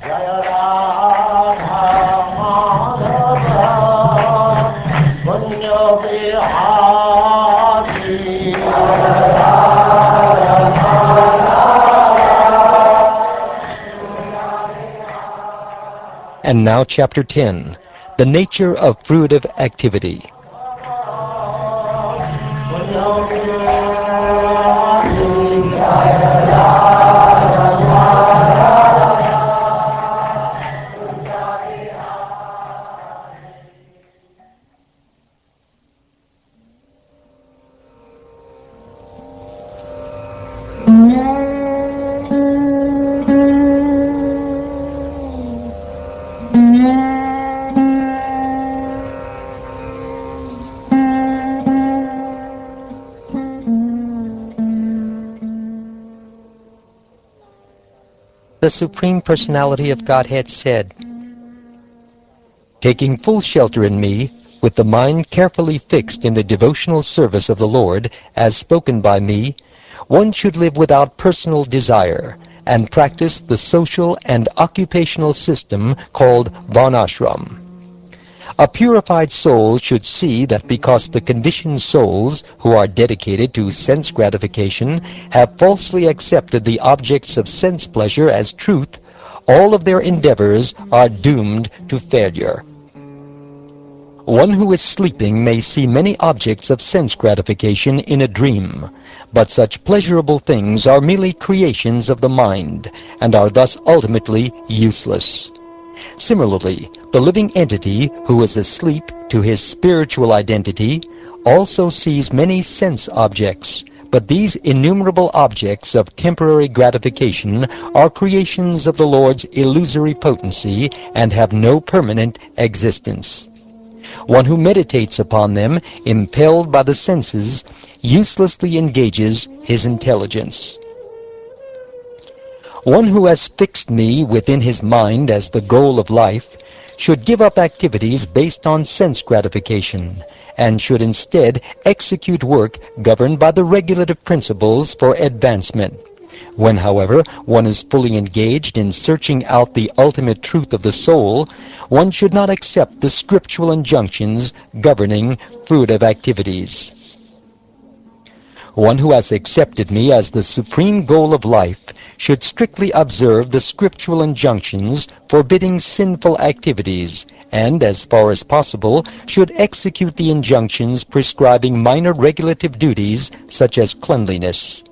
Jaya Radha Madhava Punya Bihari. And now Chapter 10, The Nature of Fruitive Activity. The Supreme Personality of Godhead said, "Taking full shelter in me, with the mind carefully fixed in the devotional service of the Lord, as spoken by me, one should live without personal desire, and practice the social and occupational system called varnashram. A purified soul should see that because the conditioned souls who are dedicated to sense gratification have falsely accepted the objects of sense pleasure as truth, all of their endeavors are doomed to failure. One who is sleeping may see many objects of sense gratification in a dream, but such pleasurable things are merely creations of the mind, and are thus ultimately useless. Similarly, the living entity who is asleep to his spiritual identity also sees many sense objects, but these innumerable objects of temporary gratification are creations of the Lord's illusory potency and have no permanent existence. One who meditates upon them, impelled by the senses, uselessly engages his intelligence. One who has fixed me within his mind as the goal of life should give up activities based on sense gratification, and should instead execute work governed by the regulative principles for advancement. When, however, one is fully engaged in searching out the ultimate truth of the soul, one should not accept the scriptural injunctions governing fruitive activities. One who has accepted me as the supreme goal of life should strictly observe the scriptural injunctions forbidding sinful activities, and, as far as possible, should execute the injunctions prescribing minor regulative duties such as cleanliness.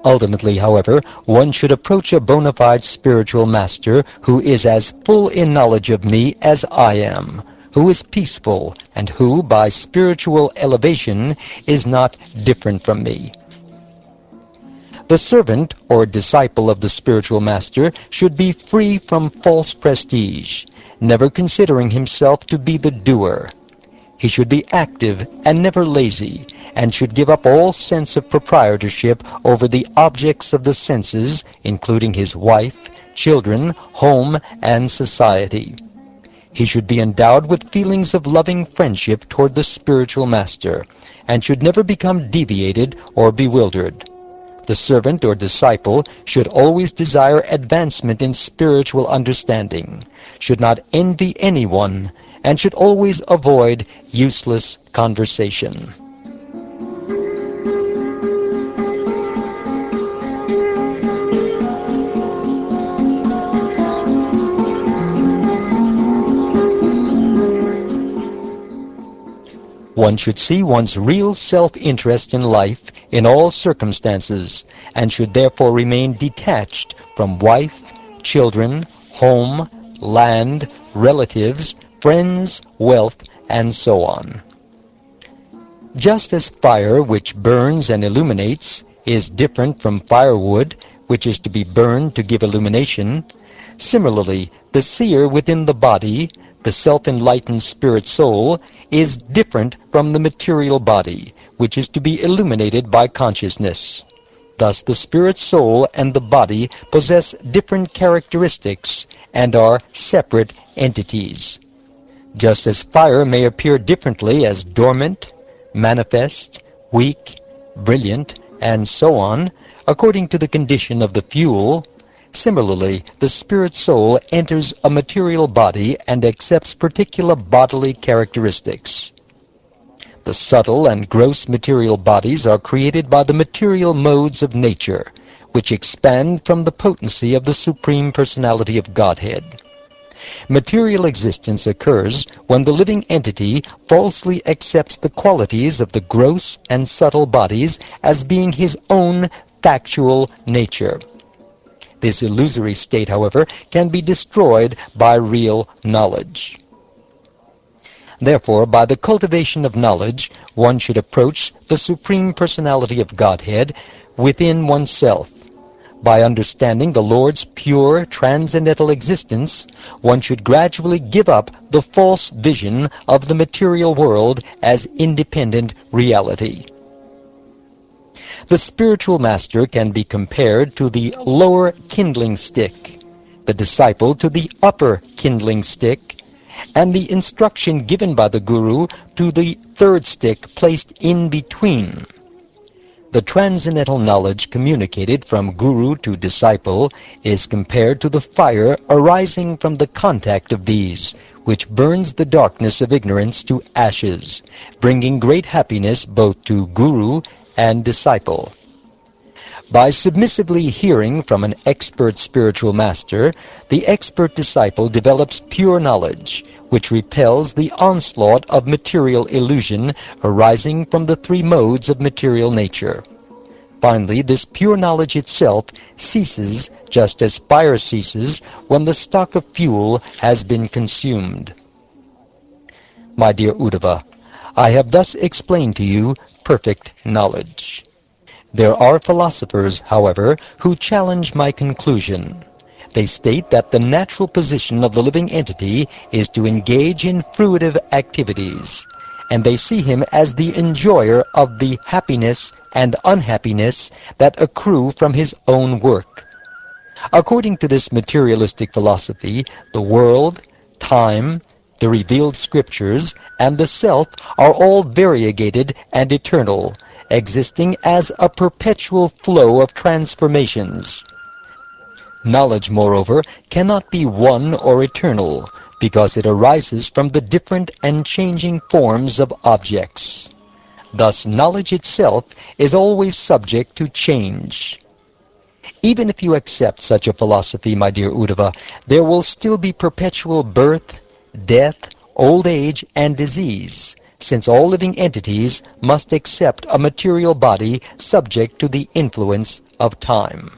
Ultimately, however, one should approach a bona fide spiritual master who is as full in knowledge of me as I am, who is peaceful, and who, by spiritual elevation, is not different from me. The servant or disciple of the spiritual master should be free from false prestige, never considering himself to be the doer. He should be active and never lazy, and should give up all sense of proprietorship over the objects of the senses, including his wife, children, home, and society. He should be endowed with feelings of loving friendship toward the spiritual master, and should never become deviated or bewildered. The servant or disciple should always desire advancement in spiritual understanding, should not envy anyone, and should always avoid useless conversation. One should see one's real self-interest in life in all circumstances, and should therefore remain detached from wife, children, home, land, relatives, friends, wealth, and so on. Just as fire, which burns and illuminates, is different from firewood, which is to be burned to give illumination, similarly, the seer within the body, the self-enlightened spirit soul, is different from the material body, which is to be illuminated by consciousness. Thus the spirit soul and the body possess different characteristics and are separate entities. Just as fire may appear differently as dormant, manifest, weak, brilliant, and so on, according to the condition of the fuel, Similarly, the spirit soul enters a material body and accepts particular bodily characteristics. The subtle and gross material bodies are created by the material modes of nature, which expand from the potency of the Supreme Personality of Godhead. Material existence occurs when the living entity falsely accepts the qualities of the gross and subtle bodies as being his own factual nature. This illusory state, however, can be destroyed by real knowledge. Therefore, by the cultivation of knowledge, one should approach the Supreme Personality of Godhead within oneself. By understanding the Lord's pure, transcendental existence, one should gradually give up the false vision of the material world as independent reality. The spiritual master can be compared to the lower kindling stick, the disciple to the upper kindling stick, and the instruction given by the Guru to the third stick placed in between. The transcendental knowledge communicated from Guru to disciple is compared to the fire arising from the contact of these, which burns the darkness of ignorance to ashes, bringing great happiness both to Guru and disciple. By submissively hearing from an expert spiritual master, the expert disciple develops pure knowledge, which repels the onslaught of material illusion arising from the three modes of material nature. Finally, this pure knowledge itself ceases just as fire ceases when the stock of fuel has been consumed. My dear Uddhava, I have thus explained to you perfect knowledge. There are philosophers, however, who challenge my conclusion. They state that the natural position of the living entity is to engage in fruitive activities, and they see him as the enjoyer of the happiness and unhappiness that accrue from his own work. According to this materialistic philosophy, the world, time, the revealed scriptures, and the self are all variegated and eternal, existing as a perpetual flow of transformations. Knowledge, moreover, cannot be one or eternal, because it arises from the different and changing forms of objects. Thus, knowledge itself is always subject to change. Even if you accept such a philosophy, my dear Uddhava, there will still be perpetual birth, death, old age, and disease, since all living entities must accept a material body subject to the influence of time.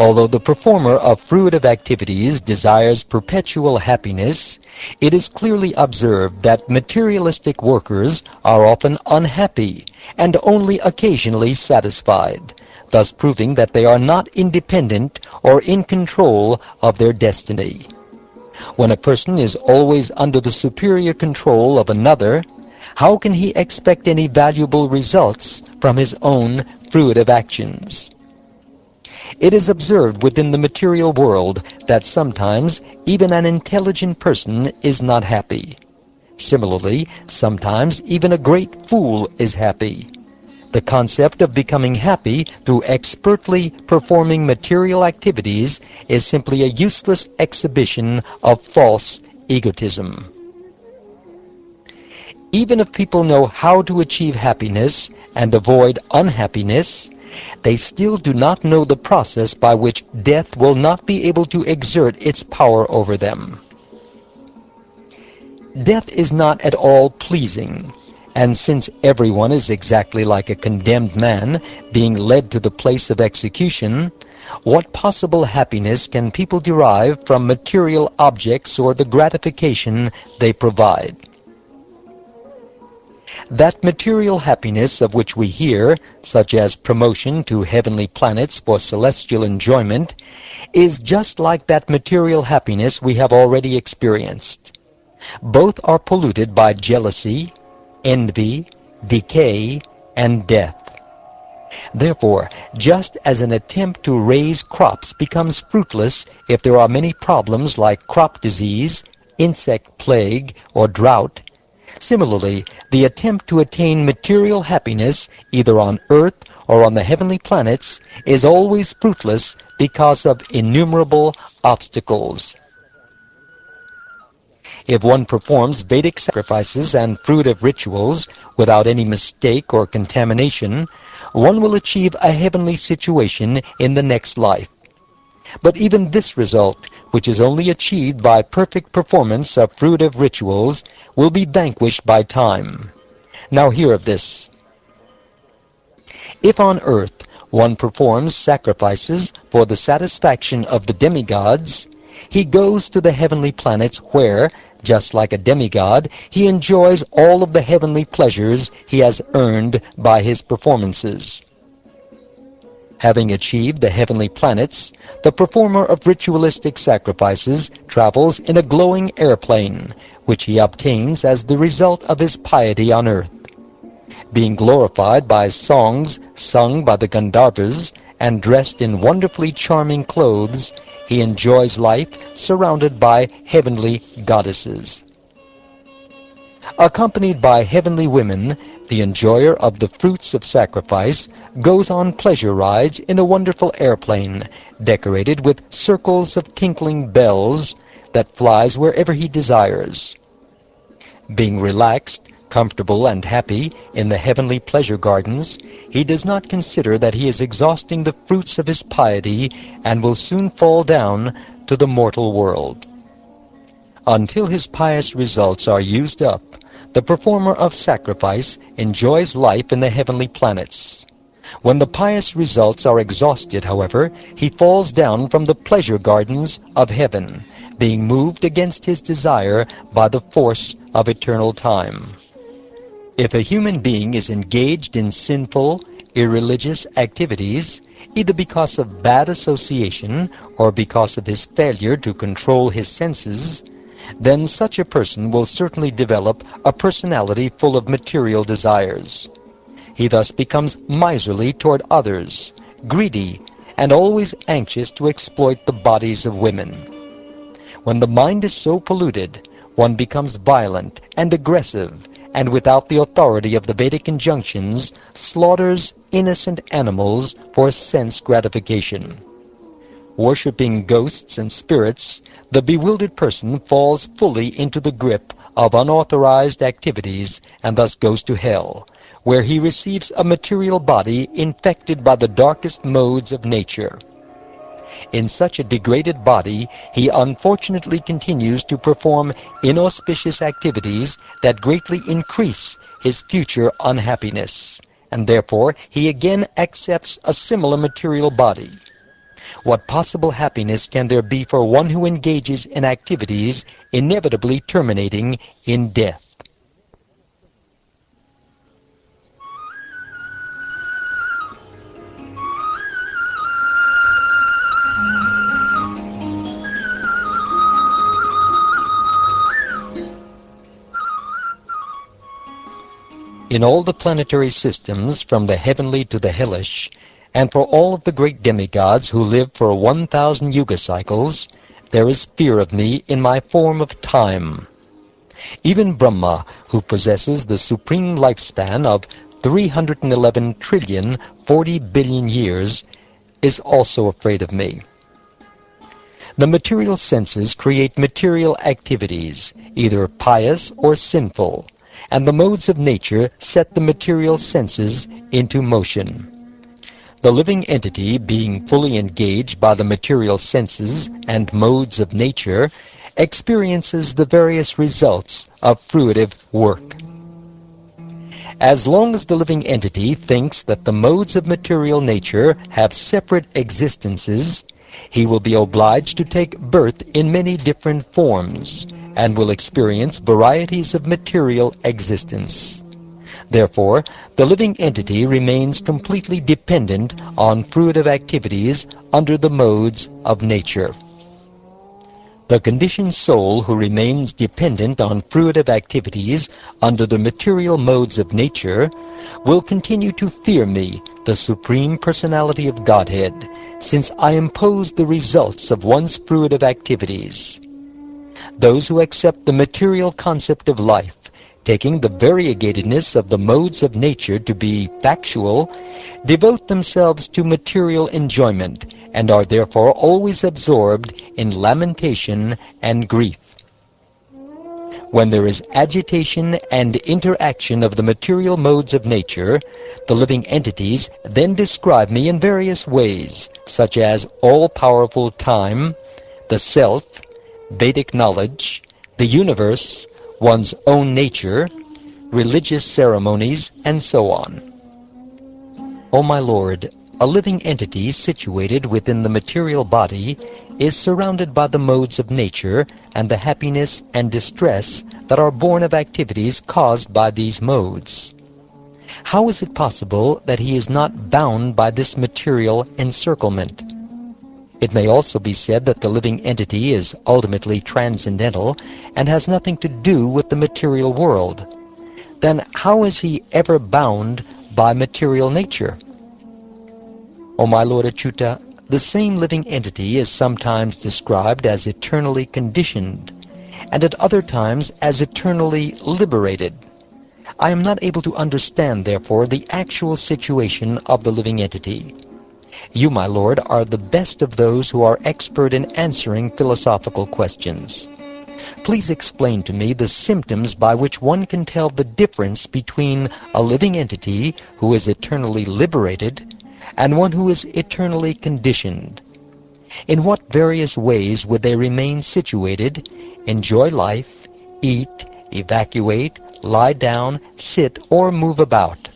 Although the performer of fruitive activities desires perpetual happiness, it is clearly observed that materialistic workers are often unhappy and only occasionally satisfied, thus proving that they are not independent or in control of their destiny. When a person is always under the superior control of another, how can he expect any valuable results from his own fruitive actions? It is observed within the material world that sometimes even an intelligent person is not happy. Similarly, sometimes even a great fool is happy. The concept of becoming happy through expertly performing material activities is simply a useless exhibition of false egotism. Even if people know how to achieve happiness and avoid unhappiness, they still do not know the process by which death will not be able to exert its power over them. Death is not at all pleasing, and since everyone is exactly like a condemned man being led to the place of execution, what possible happiness can people derive from material objects or the gratification they provide? That material happiness of which we hear, such as promotion to heavenly planets for celestial enjoyment, is just like that material happiness we have already experienced. Both are polluted by jealousy, envy, decay, and death. Therefore, just as an attempt to raise crops becomes fruitless if there are many problems like crop disease, insect plague, or drought, similarly, the attempt to attain material happiness, either on earth or on the heavenly planets, is always fruitless because of innumerable obstacles. If one performs Vedic sacrifices and fruitive rituals without any mistake or contamination, one will achieve a heavenly situation in the next life. But even this result, which is only achieved by perfect performance of fruitive rituals, will be vanquished by time. Now hear of this. If on earth one performs sacrifices for the satisfaction of the demigods, he goes to the heavenly planets where, just like a demigod, he enjoys all of the heavenly pleasures he has earned by his performances. Having achieved the heavenly planets, the performer of ritualistic sacrifices travels in a glowing airplane, which he obtains as the result of his piety on earth. Being glorified by songs sung by the Gandharvas and dressed in wonderfully charming clothes, he enjoys life surrounded by heavenly goddesses. Accompanied by heavenly women, the enjoyer of the fruits of sacrifice goes on pleasure rides in a wonderful airplane, decorated with circles of tinkling bells that flies wherever he desires. Being relaxed, comfortable, and happy in the heavenly pleasure gardens, he does not consider that he is exhausting the fruits of his piety and will soon fall down to the mortal world. Until his pious results are used up, the performer of sacrifice enjoys life in the heavenly planets. When the pious results are exhausted, however, he falls down from the pleasure gardens of heaven, being moved against his desire by the force of eternal time. If a human being is engaged in sinful, irreligious activities, either because of bad association or because of his failure to control his senses, then such a person will certainly develop a personality full of material desires. He thus becomes miserly toward others, greedy, and always anxious to exploit the bodies of women. When the mind is so polluted, one becomes violent and aggressive, and without the authority of the Vedic injunctions, slaughters innocent animals for sense gratification. Worshipping ghosts and spirits, the bewildered person falls fully into the grip of unauthorized activities and thus goes to hell, where he receives a material body infected by the darkest modes of nature. In such a degraded body, he unfortunately continues to perform inauspicious activities that greatly increase his future unhappiness, and therefore he again accepts a similar material body. What possible happiness can there be for one who engages in activities inevitably terminating in death? In all the planetary systems, from the heavenly to the hellish, and for all of the great demigods who live for 1,000 yuga cycles, there is fear of me in my form of time. Even Brahma, who possesses the supreme lifespan of 311 trillion 40 billion years, is also afraid of me. The material senses create material activities, either pious or sinful, and the modes of nature set the material senses into motion. The living entity, being fully engaged by the material senses and modes of nature, experiences the various results of fruitive work. As long as the living entity thinks that the modes of material nature have separate existences, he will be obliged to take birth in many different forms, and will experience varieties of material existence. Therefore, the living entity remains completely dependent on fruitive activities under the modes of nature. The conditioned soul who remains dependent on fruitive activities under the material modes of nature will continue to fear me, the Supreme Personality of Godhead, since I impose the results of one's fruitive activities. Those who accept the material concept of life, taking the variegatedness of the modes of nature to be factual, devote themselves to material enjoyment, and are therefore always absorbed in lamentation and grief. When there is agitation and interaction of the material modes of nature, the living entities then describe me in various ways, such as all-powerful time, the self, Vedic knowledge, the universe, one's own nature, religious ceremonies, and so on. O my Lord, a living entity situated within the material body is surrounded by the modes of nature and the happiness and distress that are born of activities caused by these modes. How is it possible that he is not bound by this material encirclement? It may also be said that the living entity is ultimately transcendental and has nothing to do with the material world. Then how is he ever bound by material nature? O my Lord Achyuta, the same living entity is sometimes described as eternally conditioned, and at other times as eternally liberated. I am not able to understand, therefore, the actual situation of the living entity. You, my Lord, are the best of those who are expert in answering philosophical questions. Please explain to me the symptoms by which one can tell the difference between a living entity who is eternally liberated and one who is eternally conditioned. In what various ways would they remain situated, enjoy life, eat, evacuate, lie down, sit, or move about?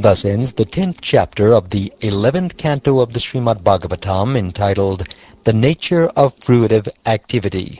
Thus ends the 10th chapter of the 11th canto of the Srimad Bhagavatam, entitled The Nature of Fruitive Activity.